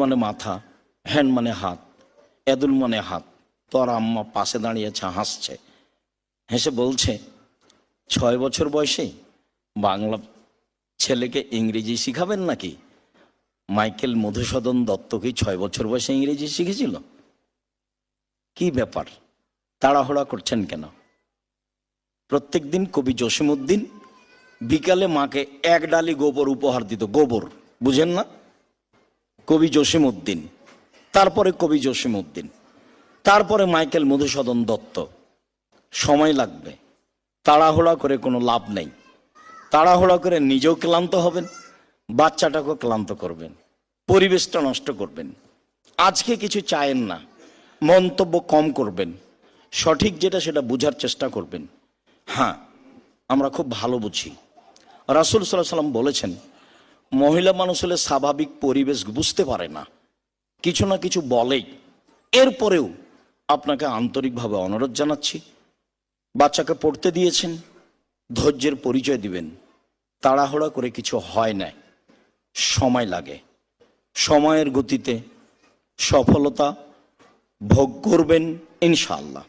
মানে মাথা, হ্যান্ড মানে হাত, এদুল মানে হাত। তোর আম্মা পাশে দাঁড়িয়েছে, হাসছে, হেসে বলছে 6 বছর বয়সে বাংলা ছেলেকে ইংরেজি শিখাবেন নাকি? মাইকেল মধুসূদন দত্ত কি 6 বছর বয়সে ইংরেজি শিখেছিল? কি ব্যাপার, তাড়াহুড়া করছেন কেন? প্রত্যেক দিন কবি জসিমউদ্দিন বিকালে মাকে 1 ডালি গোবর উপহার দিত। গোবর বুঝেন না? কবি জসিমউদ্দিন, তারপরে কবি জসিমউদ্দিন, তারপরে মাইকেল মধুসূদন দত্ত। সময় লাগবে, তাড়াহুড়া করে কোনো লাভ নেই। তাড়াহুড়া করে নিজেও ক্লান্ত হবেন, বাচ্চাটাকেও ক্লান্ত করবেন, পরিবেশটা নষ্ট করবেন। আজকে কিছু চায়েন না, মন্তব্য কম করবেন, সঠিক যেটা সেটা বুঝার চেষ্টা করবেন। হ্যাঁ, আমরা খুব ভালো বুঝি, রাসূল সাল্লাল্লাহু আলাইহি ওয়াসাল্লাম বলেছেন মহিলা মানুষ হলে স্বাভাবিক পরিবেশ বুঝতে পারে না, কিছু না কিছু বলেই। এরপরেও আপনাকে আন্তরিকভাবে অনুরোধ জানাচ্ছি, বাচ্চাকে পড়তে দিয়েছেন, ধৈর্যের পরিচয় দিবেন। তাড়াহুড়া করে কিছু হয় না, সময় লাগে। সময়ের গতিতে সফলতা ভোগ করবেন ইনশাআল্লাহ।